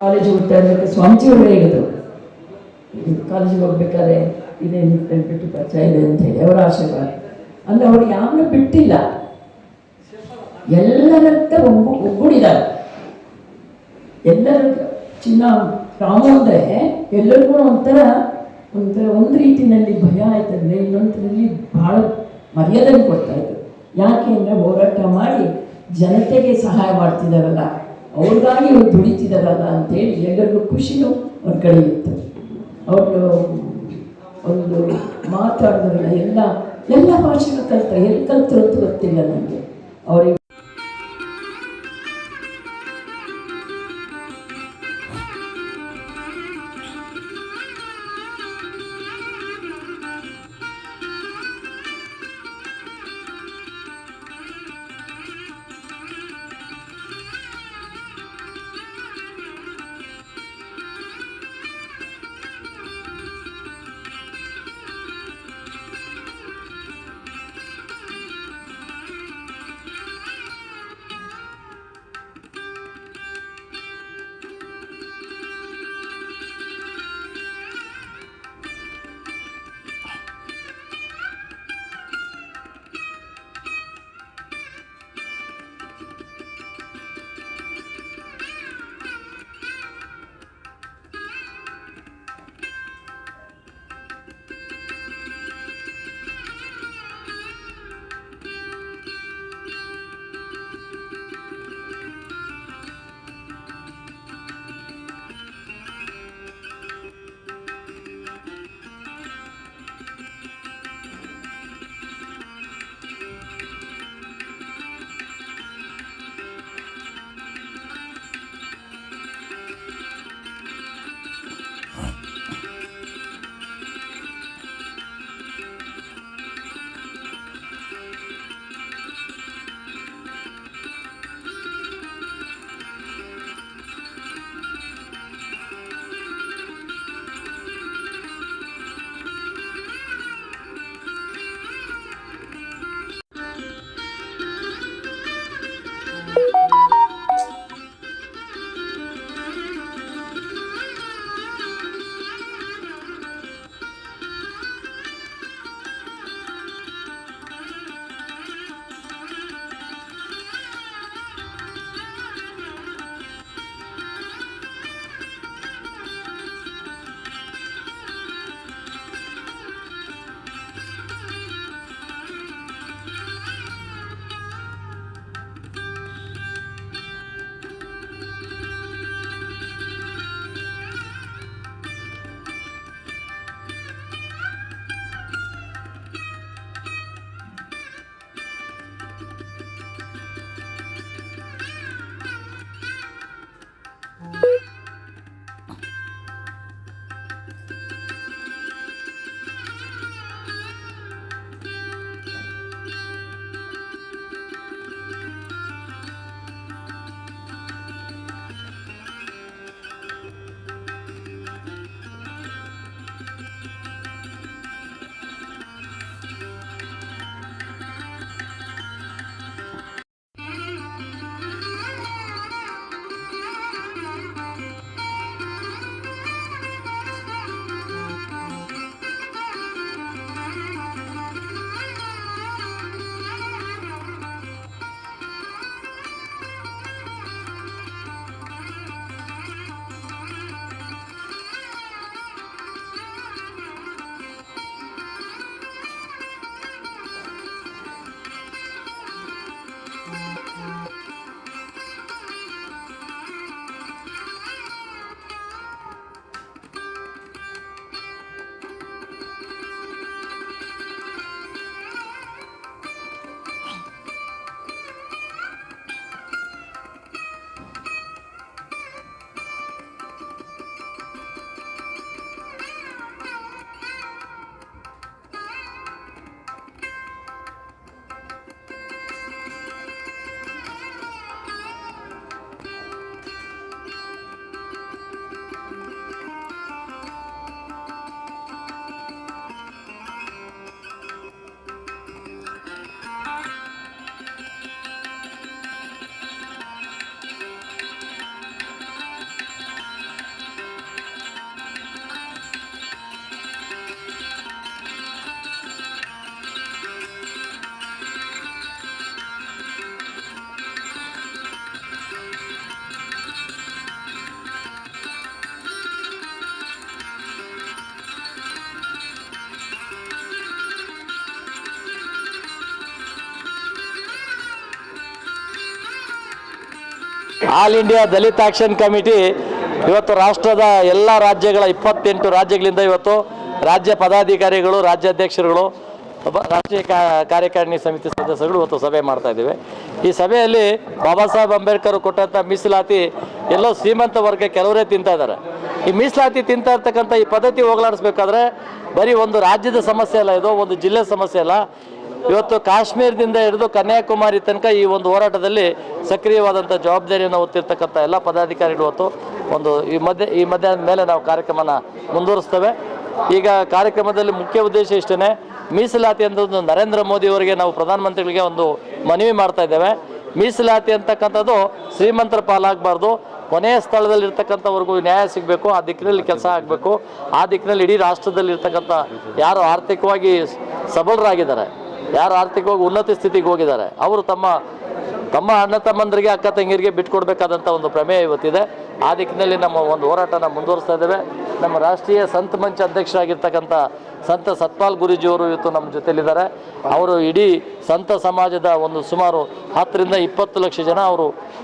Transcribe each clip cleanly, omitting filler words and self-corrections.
ಕಾಲೇಜಿಗೆ ಹೋಗ್ತಾ ಇರಬೇಕು ಸ್ವಾಮೀಜಿಯವರು ಹೇಳಿದರು, ಕಾಲೇಜಿಗೆ ಹೋಗ್ಬೇಕಾದ್ರೆ ಇದೇ ಬಿಟ್ಟು ಪರಿಚಯ ಇದೆ ಅಂತ ಹೇಳಿ ಅವರ ಆಶೀರ್ವಾದ. ಅಂದರೆ ಅವ್ರು ಯಾವನ್ನೂ ಬಿಟ್ಟಿಲ್ಲ, ಎಲ್ಲರಂತ ಒಗ್ಗೂಡಿದ್ದಾರೆ. ಎಲ್ಲರ ಚಿನ್ನ ರಾಮ ಅಂದರೆ ಎಲ್ಲರಿಗೂ ಒಂಥರ ಒಂದು ರೀತಿಯಲ್ಲಿ ಭಯ ಆಯ್ತಂದರೆ ಇನ್ನೊಂದರಲ್ಲಿ ಭಾಳ ಮರ್ಯಾದೆ ಕೊಡ್ತಾ ಇದ್ರು. ಯಾಕೆ ಅಂದರೆ ಹೋರಾಟ ಮಾಡಿ ಜನತೆಗೆ ಸಹಾಯ ಮಾಡ್ತಿದ್ದಾರಲ್ಲ, ಅವ್ರಿಗಾಗಿ ಇವ್ರು ದುಡಿತಿದ್ದಾರಲ್ಲ ಅಂತೇಳಿ ಎಲ್ಲರಿಗೂ ಖುಷಿಯೂ ಅವ್ರ ಕಡೆ ಇತ್ತು. ಅವರು ಒಂದು ಮಾತಾಡಿದ್ರಲ್ಲ, ಎಲ್ಲ ಭಾಷೆಗಳು ಕಲ್ತಾರೆ, ಎಲ್ಲಿ ಕಲ್ತರು ಅಂತ ಗೊತ್ತಿಲ್ಲ ನನಗೆ. ಅವರಿಗೆ ಆಲ್ ಇಂಡಿಯಾ ದಲಿತ ಆಕ್ಷನ್ ಕಮಿಟಿ ಇವತ್ತು ರಾಷ್ಟ್ರದ ಎಲ್ಲ ರಾಜ್ಯಗಳ 28 ರಾಜ್ಯಗಳಿಂದ ಇವತ್ತು ರಾಜ್ಯ ಪದಾಧಿಕಾರಿಗಳು, ರಾಜ್ಯಾಧ್ಯಕ್ಷರುಗಳು, ರಾಷ್ಟ್ರೀಯ ಕಾರ್ಯಕಾರಿಣಿ ಸಮಿತಿ ಸದಸ್ಯರುಗಳು ಇವತ್ತು ಸಭೆ ಮಾಡ್ತಾ ಇದ್ದೀವಿ. ಈ ಸಭೆಯಲ್ಲಿ ಬಾಬಾ ಸಾಹೇಬ್ ಅಂಬೇಡ್ಕರ್ ಕೊಟ್ಟಂಥ ಮೀಸಲಾತಿ ಎಲ್ಲೋ ಶ್ರೀಮಂತ ವರ್ಗ ಕೆಲವರೇ ತಿಂತಾ ಇದ್ದಾರೆ. ಈ ಮೀಸಲಾತಿ ತಿಂತಾ ಇರ್ತಕ್ಕಂಥ ಈ ಪದ್ಧತಿ ಹೋಗಲಾಡಿಸ್ಬೇಕಾದ್ರೆ ಬರೀ ಒಂದು ರಾಜ್ಯದ ಸಮಸ್ಯೆ ಅಲ್ಲ, ಇದು ಒಂದು ಜಿಲ್ಲೆ ಸಮಸ್ಯೆ ಅಲ್ಲ. ಇವತ್ತು ಕಾಶ್ಮೀರದಿಂದ ಹಿಡಿದು ಕನ್ಯಾಕುಮಾರಿ ತನಕ ಈ ಒಂದು ಹೋರಾಟದಲ್ಲಿ ಸಕ್ರಿಯವಾದಂಥ ಜವಾಬ್ದಾರಿಯನ್ನು ಹೊತ್ತಿರ್ತಕ್ಕಂಥ ಎಲ್ಲ ಪದಾಧಿಕಾರಿಗಳು ಇವತ್ತು ಒಂದು ಈ ಮಧ್ಯಾಹ್ನದ ಮೇಲೆ ನಾವು ಕಾರ್ಯಕ್ರಮನ ಮುಂದುವರಿಸ್ತೇವೆ. ಈಗ ಕಾರ್ಯಕ್ರಮದಲ್ಲಿ ಮುಖ್ಯ ಉದ್ದೇಶ ಇಷ್ಟೇ, ಮೀಸಲಾತಿ ಅನ್ನೋದು ನರೇಂದ್ರ ಮೋದಿ ಅವರಿಗೆ ನಾವು ಪ್ರಧಾನಮಂತ್ರಿಗಳಿಗೆ ಒಂದು ಮನವಿ ಮಾಡ್ತಾ ಇದ್ದೇವೆ. ಮೀಸಲಾತಿ ಅಂತಕ್ಕಂಥದ್ದು ಶ್ರೀಮಂತರ ಪಾಲಾಗಬಾರ್ದು, ಕೊನೆಯ ಸ್ಥಳದಲ್ಲಿ ಇರ್ತಕ್ಕಂಥವ್ರಿಗೂ ನ್ಯಾಯ ಸಿಗಬೇಕು, ಆ ದಿಕ್ಕಿನಲ್ಲಿ ಕೆಲಸ ಆಗಬೇಕು. ಆ ದಿಕ್ಕಿನಲ್ಲಿ ಇಡೀ ರಾಷ್ಟ್ರದಲ್ಲಿ ಇರ್ತಕ್ಕಂಥ ಯಾರು ಆರ್ಥಿಕವಾಗಿ ಸಬಲರಾಗಿದ್ದಾರೆ, ಯಾರು ಆರ್ಥಿಕವಾಗಿ ಉನ್ನತ ಸ್ಥಿತಿಗೆ ಹೋಗಿದ್ದಾರೆ, ಅವರು ತಮ್ಮ ಅಣ್ಣ ತಮ್ಮಂದರಿಗೆ, ಅಕ್ಕ ತಂಗಿಯರಿಗೆ ಬಿಟ್ಕೊಡ್ಬೇಕಾದಂಥ ಒಂದು ಪ್ರಮೇಯ ಇವತ್ತಿದೆ. ಆ ದಿಕ್ಕಿನಲ್ಲಿ ನಮ್ಮ ಒಂದು ಹೋರಾಟನ ಮುಂದುವರಿಸ್ತಾ ಇದ್ದೇವೆ. ನಮ್ಮ ರಾಷ್ಟ್ರೀಯ ಸಂತ ಮಂಚ ಅಧ್ಯಕ್ಷರಾಗಿರ್ತಕ್ಕಂಥ ಸಂತ ಸತ್ಪಾಲ್ ಗುರೂಜಿಯವರು ಇವತ್ತು ನಮ್ಮ ಜೊತೆಲಿದ್ದಾರೆ. ಅವರು ಇಡೀ ಸಂತ ಸಮಾಜದ ಒಂದು ಸುಮಾರು 10 ರಿಂದ 20 ಲಕ್ಷ ಜನ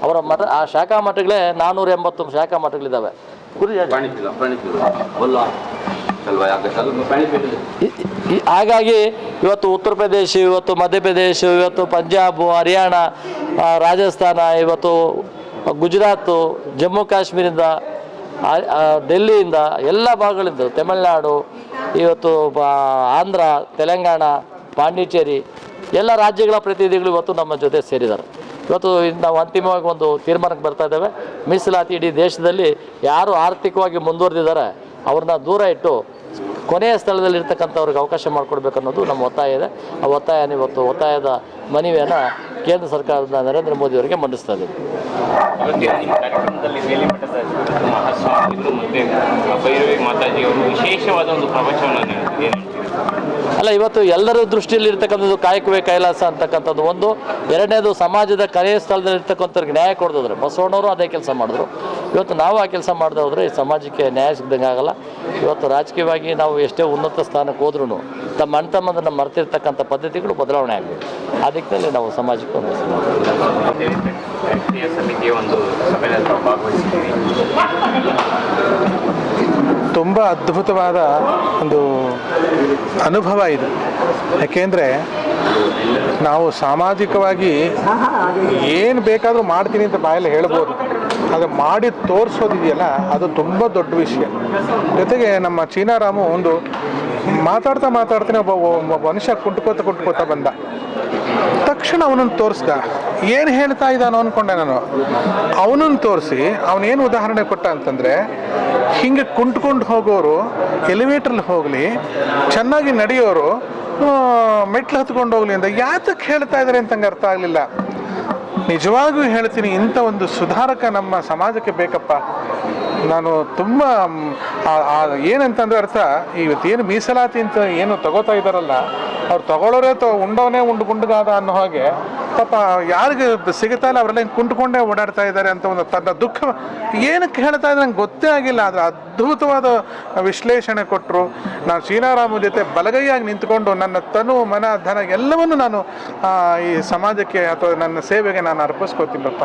ಅವರ ಮಠ, ಆ ಶಾಖಾ ಮಠಗಳೇ 480 ಶಾಖಾ ಮಠಗಳಿದ್ದಾವೆ. ಹಾಗಾಗಿ ಇವತ್ತು ಉತ್ತರ ಪ್ರದೇಶ, ಇವತ್ತು ಮಧ್ಯಪ್ರದೇಶ, ಇವತ್ತು ಪಂಜಾಬ್, ಹರಿಯಾಣ, ರಾಜಸ್ಥಾನ, ಇವತ್ತು ಗುಜರಾತು, ಜಮ್ಮು ಕಾಶ್ಮೀರಿಂದ, ಡೆಲ್ಲಿಯಿಂದ, ಎಲ್ಲ ಭಾಗಗಳಿಂದ, ತಮಿಳುನಾಡು, ಇವತ್ತು ಆಂಧ್ರ, ತೆಲಂಗಾಣ, ಪಾಂಡಿಚೇರಿ ಎಲ್ಲ ರಾಜ್ಯಗಳ ಪ್ರತಿನಿಧಿಗಳು ಇವತ್ತು ನಮ್ಮ ಜೊತೆ ಸೇರಿದ್ದಾರೆ. ಇವತ್ತು ನಾವು ಅಂತಿಮವಾಗಿ ಒಂದು ತೀರ್ಮಾನಕ್ಕೆ ಬರ್ತಾ ಇದ್ದೇವೆ. ಮೀಸಲಾತಿ ಇಡೀ ದೇಶದಲ್ಲಿ ಯಾರು ಆರ್ಥಿಕವಾಗಿ ಮುಂದುವರೆದಿದ್ದಾರೆ ಅವ್ರನ್ನ ದೂರ ಇಟ್ಟು ಕೊನೆಯ ಸ್ಥಳದಲ್ಲಿ ಇರ್ತಕ್ಕಂಥವ್ರಿಗೆ ಅವಕಾಶ ಮಾಡಿಕೊಡ್ಬೇಕು ಅನ್ನೋದು ನಮ್ಮ ಒತ್ತಾಯ ಇದೆ. ಆ ಒತ್ತಾಯದ ಮನವಿಯನ್ನು ಕೇಂದ್ರ ಸರ್ಕಾರದ ನರೇಂದ್ರ ಮೋದಿ ಅವರಿಗೆ ಮಂಡಿಸ್ತಾ ಇದ್ದೀವಿ. ವಿಶೇಷವಾದ ಒಂದು ಪ್ರವಚನವನ್ನು ಅಲ್ಲ, ಇವತ್ತು ಎಲ್ಲರ ದೃಷ್ಟಿಯಲ್ಲಿ ಇರ್ತಕ್ಕಂಥದ್ದು ಕಾಯಕವೇ ಕೈಲಾಸ ಅಂತಕ್ಕಂಥದ್ದು ಒಂದು. ಎರಡನೇದು, ಸಮಾಜದ ಕರೆಯ ಸ್ಥಳದಲ್ಲಿ ಇರ್ತಕ್ಕಂಥವ್ರಿಗೆ ನ್ಯಾಯ ಕೊಡೋದ್ರೆ ಬಸವಣ್ಣವರು ಅದೇ ಕೆಲಸ ಮಾಡಿದ್ರು. ಇವತ್ತು ನಾವು ಆ ಕೆಲಸ ಮಾಡದೆ ಹೋದರೆ ಈ ಸಮಾಜಕ್ಕೆ ನ್ಯಾಯ ಸಿಗ್ದಂಗೆ ಆಗಲ್ಲ. ಇವತ್ತು ರಾಜಕೀಯವಾಗಿ ನಾವು ಎಷ್ಟೇ ಉನ್ನತ ಸ್ಥಾನಕ್ಕೆ ಹೋದ್ರೂ ತಮ್ಮ ಅಣ್ಣ ತಮ್ಮದನ್ನು ಮರೆತಿರ್ತಕ್ಕಂಥ ಪದ್ಧತಿಗಳು ಬದಲಾವಣೆ ಆಗಬೇಕು. ಆ ದಿಕ್ಕಿನಲ್ಲಿ ನಾವು ಸಮಾಜಕ್ಕೆ ಒಂದು ಸಮಿತಿಯ ಒಂದು ಸಭೆಯಲ್ಲಿ ಭಾಗವಹಿಸಿದ್ದೀವಿ. ತುಂಬ ಅದ್ಭುತವಾದ ಒಂದು ಅನುಭವ ಇದು. ಯಾಕೆಂದರೆ ನಾವು ಸಾಮಾಜಿಕವಾಗಿ ಏನು ಬೇಕಾದರೂ ಮಾಡ್ತೀನಿ ಅಂತ ಬಾಯಲ್ಲಿ ಹೇಳ್ಬೋದು, ಅದು ಮಾಡಿ ತೋರಿಸೋದಿದೆಯಲ್ಲ ಅದು ತುಂಬ ದೊಡ್ಡ ವಿಷಯ. ಜೊತೆಗೆ ನಮ್ಮ ಚೀನಾರಾಮು ಒಂದು ಮಾತಾಡ್ತಾನೆ ಒಬ್ಬ ಮನುಷ್ಯ ಕುಂಟ್ಕೋತ ಬಂದ ತಕ್ಷಣ ಅವನನ್ನು ತೋರಿಸ್ದ. ಏನು ಹೇಳ್ತಾ ಇದ್ದಾನೋ ಅಂದ್ಕೊಂಡೆ ನಾನು. ಅವನನ್ನು ತೋರಿಸಿ ಅವನೇನು ಉದಾಹರಣೆ ಕೊಟ್ಟ ಅಂತಂದರೆ, ಹಿಂಗೆ ಕುಂಟ್ಕೊಂಡು ಹೋಗೋರು ಎಲಿವೇಟ್ರಲ್ಲಿ ಹೋಗಲಿ, ಚೆನ್ನಾಗಿ ನಡೆಯೋರು ಮೆಟ್ಲು ಹತ್ಕೊಂಡು ಹೋಗ್ಲಿ ಅಂತ ಯಾತಕ್ಕೆ ಹೇಳ್ತಾ ಇದ್ದಾರೆ ಅಂತ ನಂಗೆ ಅರ್ಥ ಆಗಲಿಲ್ಲ. ನಿಜವಾಗಿಯೂ ಹೇಳ್ತೀನಿ, ಇಂಥ ಒಂದು ಸುಧಾರಕ ನಮ್ಮ ಸಮಾಜಕ್ಕೆ ಬೇಕಪ್ಪ. ನಾನು ತುಂಬ ಏನಂತಂದರೆ ಅರ್ಥ, ಇವತ್ತೇನು ಮೀಸಲಾತಿ ಅಂತ ಏನು ತಗೋತಾ ಇದ್ದಾರಲ್ಲ, ಅವ್ರು ತಗೊಳ್ಳೋರೇ ಉಂಡವನೇ ಗುಂಡುಗಾದ ಅನ್ನೋ ಹಾಗೆ ಪಾಪ ಯಾರಿಗೆ ಸಿಗುತ್ತಾ ಇಲ್ಲ ಅವರೆಲ್ಲ ಹಿಂಗೆ ಕುಂಟ್ಕೊಂಡೇ ಓಡಾಡ್ತಾ ಇದ್ದಾರೆ ಅಂತ ಒಂದು ತನ್ನ ದುಃಖ ಏನಕ್ಕೆ ಹೇಳ್ತಾ ಇದ್ದಾರೆ ನಂಗೆ ಗೊತ್ತೇ ಆಗಿಲ್ಲ. ಆದರೆ ಅದ್ಭುತವಾದ ವಿಶ್ಲೇಷಣೆ ಕೊಟ್ಟರು. ನಾನು ಚೀನಾರಾಮ ಜೊತೆ ಬಲಗೈಯಾಗಿ ನಿಂತ್ಕೊಂಡು ನನ್ನ ತನು, ಮನ, ಧನ ಎಲ್ಲವನ್ನು ನಾನು ಈ ಸಮಾಜಕ್ಕೆ ಅಥವಾ ನನ್ನ ಸೇವೆಗೆ ನಾನು ಅರ್ಪಿಸ್ಕೋತೀನಪ್ಪ.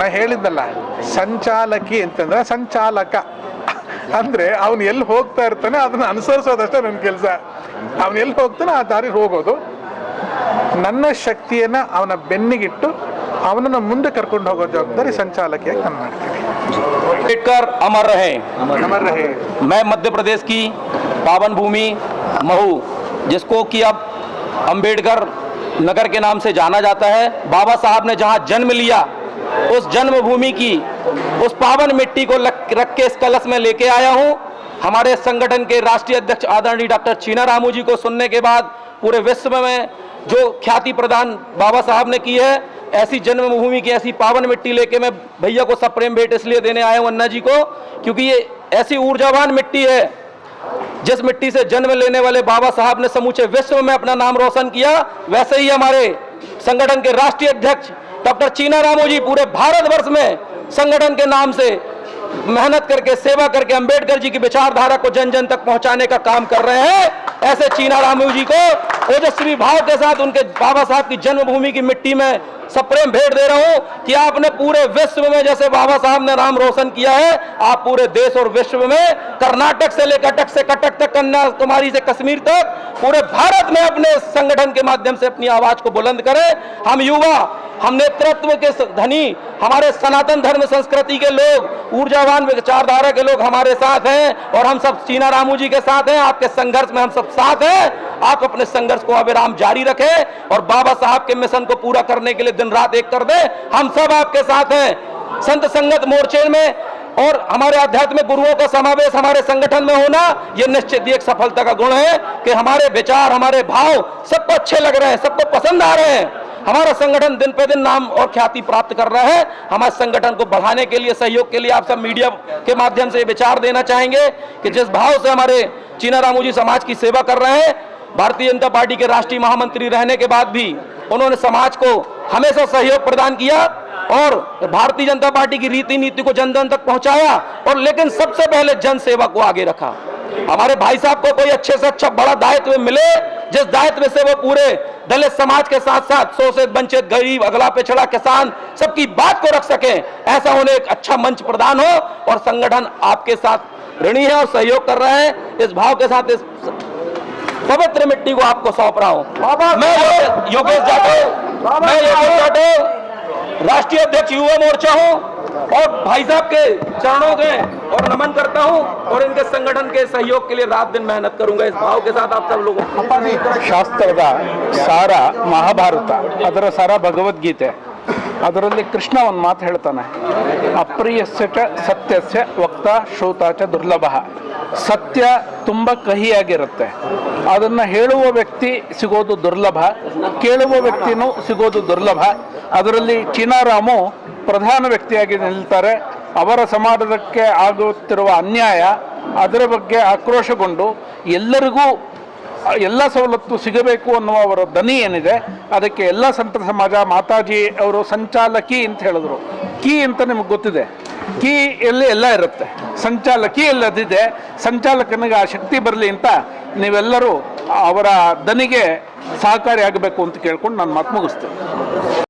ನಾ ಹೇಳಿದ್ದಲ್ಲ, ಸಂಚಾಲಕಿ ಅಂತಂದ್ರೆ ಸಂಚಾಲಕ ಅಂದರೆ ಅವನು ಎಲ್ಲಿ ಹೋಗ್ತಾ ಇರ್ತಾನೆ ಅದನ್ನು ಅನುಸರಿಸೋದಷ್ಟೇ ನನ್ನ ಕೆಲಸ. ಅವನು ಎಲ್ಲಿ ಹೋಗ್ತಾನೆ ಆ ದಾರಿ ಹೋಗೋದು. ನನ್ನ ಶಕ್ತಿಯನ್ನು ಅವನ ಬೆನ್ನಿಗಿಟ್ಟು ಅವನನ್ನು ಮುಂದೆ ಕರ್ಕೊಂಡು ಹೋಗೋ ಜವಾಬ್ದಾರಿ ಸಂಚಾಲಕಿಯಾಗಿ ನಾನು ಮಾಡ್ತೀನಿ. अम्बेडकर अमर रहे। मैं मध्य प्रदेश की पावन भूमि महू, जिसको कि अब अम्बेडकर नगर के नाम से जाना जाता है, बाबा साहब ने जहां जन्म लिया उस जन्मभूमि की उस पावन मिट्टी को रख के इस कलश में लेके आया हूं। हमारे संगठन के राष्ट्रीय अध्यक्ष आदरणीय डॉक्टर चीनारामू जी को सुनने के बाद पूरे विश्व में जो ख्याति प्रदान बाबा साहब ने की है, ऐसी जन्मभूमि की ऐसी पावन मिट्टी लेके मैं भैया को सब प्रेम भेंट इसलिए देने आया हूं अन्ना जी को, क्योंकि ये ऐसी ऊर्जावान मिट्टी है जिस मिट्टी से जन्म लेने वाले बाबा साहब ने समूचे विश्व में अपना नाम रोशन किया। वैसे ही हमारे संगठन के राष्ट्रीय अध्यक्ष डॉक्टर चीनारामू जी पूरे भारतवर्ष में संगठन के नाम से मेहनत करके, सेवा करके अम्बेडकर जी की विचारधारा को जन जन तक पहुंचाने का काम कर रहे हैं। ऐसे चीना रामू जी को ओजस्वी भाव के साथ उनके बाबा साहब की जन्मभूमि की मिट्टी में सप्रेम भेंट दे रहा हूं कि आपने पूरे विश्व में जैसे बाबा साहब ने नाम रोशन किया है, आप पूरे देश और विश्व में कर्नाटक से लेकर कटक से कटक तक, कन्याकुमारी से कश्मीर तक, पूरे भारत में अपने संगठन के माध्यम से अपनी आवाज को बुलंद करें। हम युवा, हम नेतृत्व के धनी, हमारे सनातन धर्म संस्कृति के लोग, ऊर्जावान विचारधारा के लोग हमारे साथ हैं और हम सब चीना रामू जी के साथ हैं। आपके संघर्ष में हम सब साथ हैं। आप अपने संघर्ष को अविराम जारी रखें और बाबा साहब के मिशन को पूरा करने के लिए दिन रात एक कर दें। हम सब आपके साथ हैं। संत संगत मोर्चे में और हमारे आध्यात्मिक गुरुओं का समावेश हमारे संगठन में होना, यह निश्चित ही एक सफलता का गुण है कि हमारे विचार, हमारे भाव सबको अच्छे लग रहे हैं, सबको पसंद आ रहे हैं। हमारा संगठन दिन पे दिन नाम और ख्याति प्राप्त कर रहा है। हमारे संगठन को बढ़ाने के लिए, सहयोग के लिए आप सब मीडिया के माध्यम से विचार देना चाहेंगे कि जिस भाव से हमारे चीना रामू जी समाज की सेवा कर रहे हैं, भारतीय जनता पार्टी के राष्ट्रीय महामंत्री रहने के बाद भी उन्होंने समाज को हमेशा सहयोग प्रदान किया और भारतीय जनता पार्टी की रीति नीति को जन जन तक पहुंचाया और लेकिन सबसे पहले जन सेवा को आगे रखा। हमारे भाई साहब को कोई अच्छे से अच्छा बड़ा दायित्व मिले, जिस दायित्व से वो पूरे दलित समाज के साथ साथ शोषित, वंचित, गरीब, अगला पिछड़ा, किसान सबकी बात को रख सके, ऐसा उन्हें एक अच्छा मंच प्रदान हो। और संगठन आपके साथ ऋणी है और सहयोग कर रहे हैं। इस भाव के साथ इस पवित्र मिट्टी को आपको सौंप रहा हूं। मैं योगेश जाटव, राष्ट्रीय अध्यक्ष युवा मोर्चा हूं और भाई साहब के चरणों के और नमन करता हूं और इनके संगठन के सहयोग के लिए रात दिन मेहनत करूंगा। इस भाव के साथ आप सब लोगों ಶಾಸ್ತ್ರದ ಸಾರ ಮಹಾಭಾರತ, ಅದರ ಸಾರ ಭಗವದ್ಗೀತೆ. ಅದರಲ್ಲಿ ಕೃಷ್ಣ ಒಂದು ಮಾತು ಹೇಳ್ತಾನೆ, ಅಪ್ರಿಯಸ್ಯ ಚ ಸತ್ಯಸ್ಯ ವಕ್ತ ಶ್ರೋತ ಚ ದುರ್ಲಭ. ಸತ್ಯ ತುಂಬ ಕಹಿಯಾಗಿರುತ್ತೆ, ಅದನ್ನು ಹೇಳುವ ವ್ಯಕ್ತಿ ಸಿಗೋದು ದುರ್ಲಭ, ಕೇಳುವ ವ್ಯಕ್ತಿನೂ ಸಿಗೋದು ದುರ್ಲಭ. ಅದರಲ್ಲಿ ಚೀನಾರಾಮು ಪ್ರಧಾನ ವ್ಯಕ್ತಿಯಾಗಿ ನಿಲ್ತಾರೆ. ಅವರ ಸಮಾಜಕ್ಕೆ ಆಗುತ್ತಿರುವ ಅನ್ಯಾಯ, ಅದರ ಬಗ್ಗೆ ಆಕ್ರೋಶಗೊಂಡು ಎಲ್ಲರಿಗೂ ಎಲ್ಲ ಸವಲತ್ತು ಸಿಗಬೇಕು ಅನ್ನುವ ಅವರ ದನಿ ಏನಿದೆ, ಅದಕ್ಕೆ ಎಲ್ಲ ಸಂತ ಸಮಾಜ, ಮಾತಾಜಿ ಅವರು ಸಂಚಾಲಕಿ ಅಂತ ಹೇಳಿದ್ರು. ಕೀ ಅಂತ ನಿಮಗೆ ಗೊತ್ತಿದೆ, ಕೀ ಎಲ್ಲಿ ಎಲ್ಲ ಇರುತ್ತೆ, ಸಂಚಾಲಕಿ ಎಲ್ಲದಿದೆ. ಸಂಚಾಲಕನಿಗೆ ಆ ಶಕ್ತಿ ಬರಲಿ ಅಂತ ನೀವೆಲ್ಲರೂ ಅವರ ದನಿಗೆ ಸಹಕಾರಿಯಾಗಬೇಕು ಅಂತ ಕೇಳ್ಕೊಂಡು ನಾನು ಮಾತು ಮುಗಿಸ್ತೇನೆ.